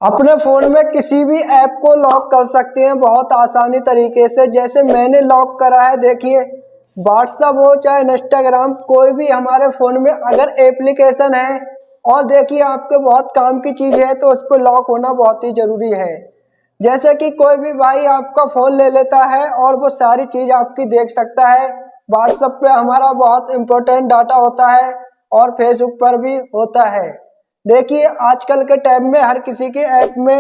अपने फ़ोन में किसी भी ऐप को लॉक कर सकते हैं बहुत आसानी तरीके से। जैसे मैंने लॉक करा है, देखिए व्हाट्सअप हो चाहे इंस्टाग्राम, कोई भी हमारे फ़ोन में अगर एप्लीकेशन है और देखिए आपके बहुत काम की चीज़ है तो उस पर लॉक होना बहुत ही ज़रूरी है। जैसे कि कोई भी भाई आपका फ़ोन ले लेता है और वो सारी चीज़ आपकी देख सकता है। व्हाट्सएप पे हमारा बहुत इम्पोर्टेंट डाटा होता है और फेसबुक पर भी होता है। देखिए आजकल के टाइम में हर किसी के ऐप में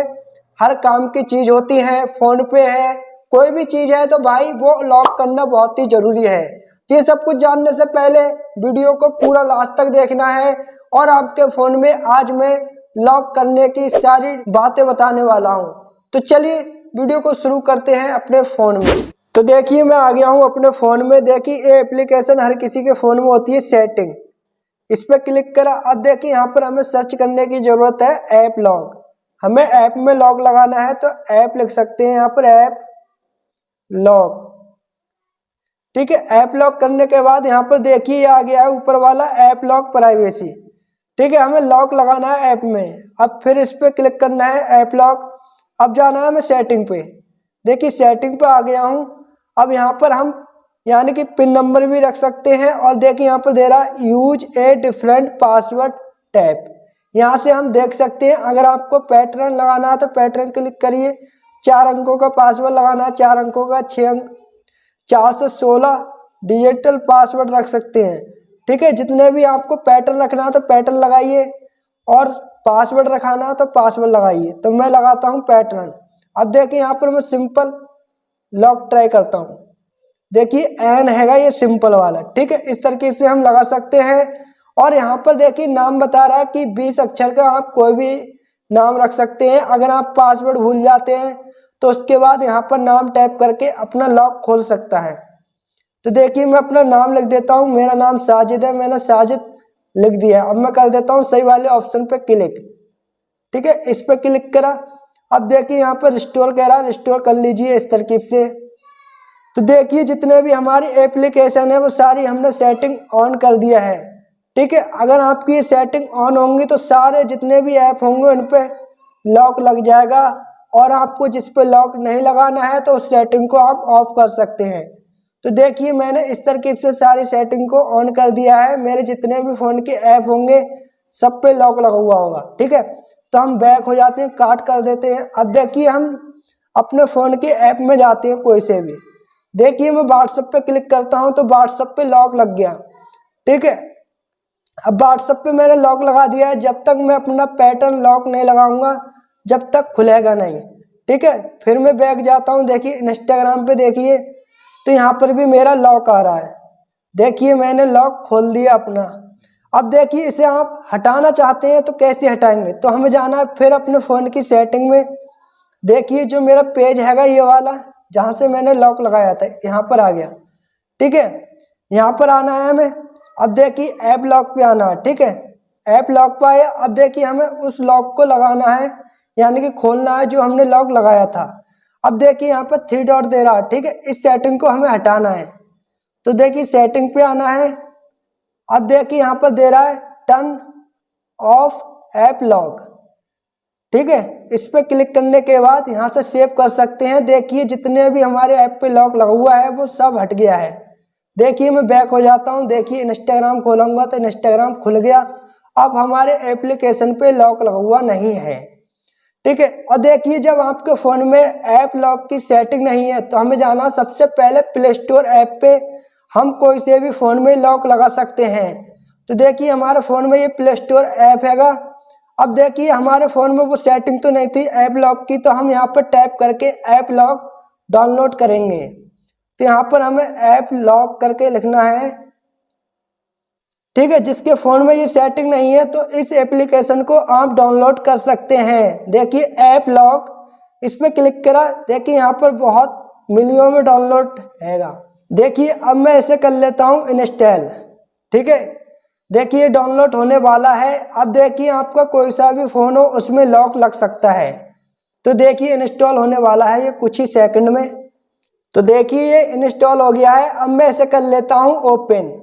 हर काम की चीज़ होती है, फ़ोन पे है, कोई भी चीज़ है तो भाई वो लॉक करना बहुत ही ज़रूरी है। तो ये सब कुछ जानने से पहले वीडियो को पूरा लास्ट तक देखना है और आपके फ़ोन में आज मैं लॉक करने की सारी बातें बताने वाला हूँ। तो चलिए वीडियो को शुरू करते हैं अपने फ़ोन में। तो देखिए मैं आ गया हूँ अपने फ़ोन में। देखिए ये एप्लीकेशन हर किसी के फ़ोन में होती है सेटिंग, इस पर क्लिक करा। अब देखिए यहाँ पर हमें सर्च करने की ज़रूरत है ऐप लॉक। हमें ऐप में लॉक लगाना है तो ऐप लिख सकते हैं यहाँ पर, ऐप लॉक। ठीक है, ऐप लॉक करने के बाद यहाँ पर देखिए ये आ गया है ऊपर वाला ऐप लॉक प्राइवेसी। ठीक है, हमें लॉक लगाना है ऐप में। अब फिर इस पर क्लिक करना है ऐप लॉक। अब जाना है हमें सेटिंग पे। देखिए सेटिंग पे आ गया हूँ। अब यहाँ पर हम यानी कि पिन नंबर भी रख सकते हैं और देखिए यहाँ पर दे रहा है use a different password tap. यहाँ से हम देख सकते हैं अगर आपको पैटर्न लगाना है तो पैटर्न क्लिक करिए। 4 अंकों का पासवर्ड लगाना है, 4 अंकों का, 6 अंक, 4 से 16 डिजिटल पासवर्ड रख सकते हैं। ठीक है, जितने भी आपको पैटर्न रखना है तो पैटर्न लगाइए और पासवर्ड रखाना है तो पासवर्ड लगाइए। तो मैं लगाता हूँ पैटर्न। अब देखिए यहाँ पर मैं सिंपल लॉक ट्राई करता हूँ। देखिए एन हैगा ये सिंपल वाला। ठीक है, इस तरीके से हम लगा सकते हैं। और यहाँ पर देखिए नाम बता रहा है कि 20 अक्षर का आप कोई भी नाम रख सकते हैं। अगर आप पासवर्ड भूल जाते हैं तो उसके बाद यहाँ पर नाम टाइप करके अपना लॉक खोल सकता है। तो देखिए मैं अपना नाम लिख देता हूँ। मेरा नाम साजिद है, मैंने साजिद लिख दिया। अब मैं कर देता हूँ सही वाले ऑप्शन पे क्लिक। ठीक है, इस पर क्लिक करा। अब देखिए यहाँ पर रिस्टोर कह रहा है, रिस्टोर कर लीजिए इस तरकीब से। तो देखिए जितने भी हमारी एप्लीकेशन है वो सारी हमने सेटिंग ऑन कर दिया है। ठीक है, अगर आपकी ये सेटिंग ऑन होंगी तो सारे जितने भी ऐप होंगे उन पे लॉक लग जाएगा और आपको जिस पे लॉक नहीं लगाना है तो उस सेटिंग को आप ऑफ कर सकते हैं। तो देखिए मैंने इस तरकीब से सारी सेटिंग को ऑन कर दिया है। मेरे जितने भी फ़ोन के ऐप होंगे सब पे लॉक लगा हुआ होगा। ठीक है, तो हम बैक हो जाते हैं, काट कर देते हैं। अब देखिए हम अपने फ़ोन के ऐप में जाते हैं कोई से भी। देखिए मैं व्हाट्सएप पे क्लिक करता हूं तो व्हाट्सएप पे लॉक लग गया। ठीक है, अब व्हाट्सएप पे मैंने लॉक लगा दिया है। जब तक मैं अपना पैटर्न लॉक नहीं लगाऊंगा जब तक खुलेगा नहीं। ठीक है, फिर मैं बैक जाता हूं। देखिए इंस्टाग्राम पे देखिए तो यहाँ पर भी मेरा लॉक आ रहा है। देखिए मैंने लॉक खोल दिया अपना। अब देखिए इसे आप हटाना चाहते हैं तो कैसे हटाएंगे, तो हमें जाना है फिर अपने फ़ोन की सेटिंग में। देखिए जो मेरा पेज हैगा ये वाला जहाँ से मैंने लॉक लगाया था यहाँ पर आ गया। ठीक है, यहाँ पर आना है हमें। अब देखिए ऐप लॉक पे आना है। ठीक है, ऐप लॉक पे आया। अब देखिए हमें उस लॉक को लगाना है यानी कि खोलना है जो हमने लॉक लगाया था। अब देखिए यहाँ पर 3 डॉट दे रहा है। ठीक है, इस सेटिंग को हमें हटाना है। तो देखिए सेटिंग पे आना है। अब देखिए यहाँ पर दे रहा है टर्न ऑफ ऐप लॉक। ठीक है, इस पर क्लिक करने के बाद यहाँ से सेव कर सकते हैं। देखिए जितने भी हमारे ऐप पे लॉक लगा हुआ है वो सब हट गया है। देखिए मैं बैक हो जाता हूँ। देखिए इंस्टाग्राम खोलूंगा तो इंस्टाग्राम खुल गया। अब हमारे एप्लीकेशन पे लॉक लगा हुआ नहीं है। ठीक है, और देखिए जब आपके फ़ोन में ऐप लॉक की सेटिंग नहीं है तो हमें जाना सबसे पहले प्ले स्टोर ऐप पे। हम कोई से भी फ़ोन में लॉक लगा सकते हैं। तो देखिए हमारे फ़ोन में ये प्ले स्टोर ऐप हैगा। अब देखिए हमारे फ़ोन में वो सेटिंग तो नहीं थी ऐप लॉक की, तो हम यहाँ पर टैप करके ऐप लॉक डाउनलोड करेंगे। तो यहाँ पर हमें ऐप लॉक करके लिखना है। ठीक है, जिसके फ़ोन में ये सेटिंग नहीं है तो इस एप्लीकेशन को आप डाउनलोड कर सकते हैं। देखिए ऐप लॉक, इस पर क्लिक करा। देखिए यहाँ पर बहुत मिलियन में डाउनलोड हैगा। देखिए अब मैं इसे कर लेता हूँ इंस्टॉल। ठीक है, देखिए डाउनलोड होने वाला है। अब देखिए आपका कोई सा भी फ़ोन हो उसमें लॉक लग सकता है। तो देखिए इंस्टॉल होने वाला है ये कुछ ही सेकंड में। तो देखिए ये इंस्टॉल हो गया है। अब मैं इसे कर लेता हूँ ओपन।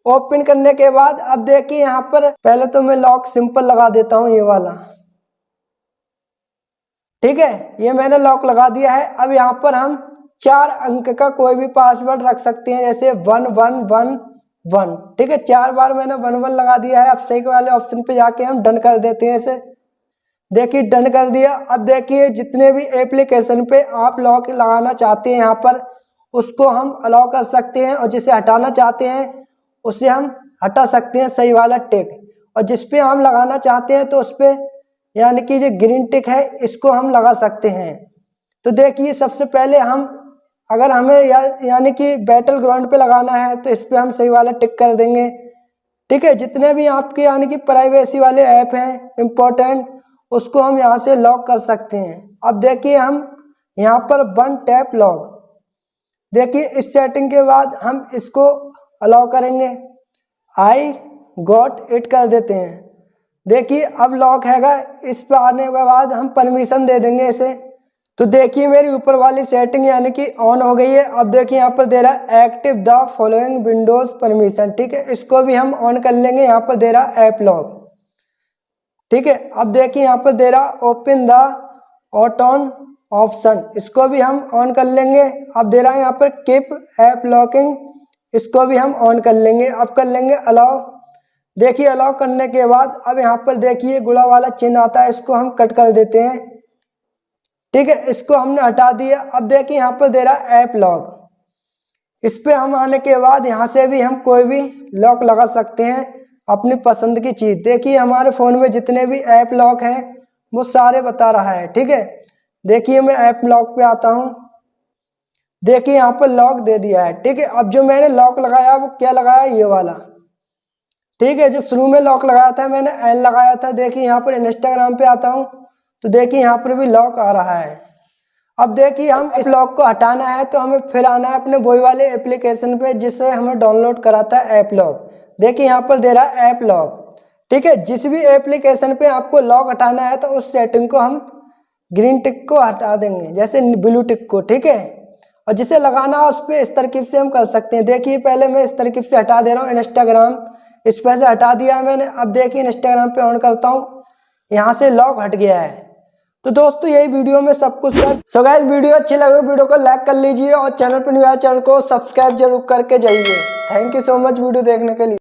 ओपन करने के बाद अब देखिए यहाँ पर पहले तो मैं लॉक सिंपल लगा देता हूँ ये वाला। ठीक है, ये मैंने लॉक लगा दिया है। अब यहाँ पर हम 4 अंक का कोई भी पासवर्ड रख सकते हैं, जैसे 1111। ठीक है, 4 बार मैंने 11 लगा दिया है। अब सही वाले ऑप्शन पे जाके हम डन कर देते हैं इसे। देखिए डन कर दिया। अब देखिए जितने भी एप्लीकेशन पे आप लॉक लगाना चाहते हैं यहाँ पर उसको हम अलाउ कर सकते हैं, और जिसे हटाना चाहते हैं उसे हम हटा सकते हैं, सही वाला टिक। और जिस पे हम लगाना चाहते हैं तो उस पर यानी कि जो ग्रीन टिक है इसको हम लगा सकते हैं। तो देखिए सबसे पहले हम अगर हमें यानी कि बैटल ग्राउंड पे लगाना है तो इस पे हम सही वाला टिक कर देंगे। ठीक है, जितने भी आपके यानी कि प्राइवेसी वाले ऐप हैं इम्पोर्टेंट उसको हम यहाँ से लॉक कर सकते हैं। अब देखिए हम यहाँ पर 1 टैप लॉक, देखिए इस सेटिंग के बाद हम इसको अलाउ करेंगे, आई गॉट इट कर देते हैं। देखिए अब लॉक हैगा। इस पर आने के बाद हम परमिशन दे देंगे इसे। तो देखिए मेरी ऊपर वाली सेटिंग यानी कि ऑन हो गई है। अब देखिए यहाँ पर दे रहा है active the following Windows permission. ठीक है, इसको भी हम ऑन कर लेंगे। यहाँ पर दे रहा है ऐप लॉक। ठीक है, अब देखिए यहाँ पर दे रहा ओपन द ऑटोन ऑप्शन, इसको भी हम ऑन कर लेंगे। अब दे रहा है यहाँ पर कीप ऐप लॉकिंग, इसको भी हम ऑन कर लेंगे। अब कर लेंगे अलाउ। देखिए अलाउ करने के बाद अब यहाँ पर देखिए गुणा वाला चिन्ह आता है, इसको हम कट कर देते हैं। ठीक है, इसको हमने हटा दिया। अब देखिए यहाँ पर दे रहा है ऐप लॉक, इस पे हम आने के बाद यहाँ से भी हम कोई भी लॉक लगा सकते हैं अपनी पसंद की चीज़। देखिए हमारे फ़ोन में जितने भी ऐप लॉक हैं वो सारे बता रहा है। ठीक है, देखिए मैं ऐप लॉक पे आता हूँ। देखिए यहाँ पर लॉक दे दिया है। ठीक है, अब जो मैंने लॉक लगाया वो क्या लगाया, ये वाला। ठीक है, जो शुरू में लॉक लगाया था मैंने एन लगाया था। देखिए यहाँ पर इंस्टाग्राम पे आता हूँ तो देखिए यहाँ पर भी लॉक आ रहा है। अब देखिए हम इस लॉक को हटाना है तो हमें फिर आना है अपने वही वाले एप्लीकेशन पे जिससे हमें डाउनलोड कराता है ऐप लॉक। देखिए यहाँ पर दे रहा है ऐप लॉक। ठीक है, जिस भी एप्लीकेशन पे आपको लॉक हटाना है तो उस सेटिंग को हम ग्रीन टिक को हटा देंगे, जैसे ब्लू टिक को। ठीक है, और जिसे लगाना है उस पर इस तरकीब से हम कर सकते हैं। देखिए पहले मैं इस तरकीब से हटा दे रहा हूँ इंस्टाग्राम, इस पर से हटा दिया मैंने। अब देखिए इंस्टाग्राम पे ऑन करता हूँ, यहाँ से लॉक हट गया है। तो दोस्तों यही वीडियो में सब कुछ था। सो गाइस वीडियो अच्छी लगे वीडियो को लाइक कर लीजिए और चैनल पर न्यू आया चैनल को सब्सक्राइब जरूर करके जाइए। Thank you so much video देखने के लिए।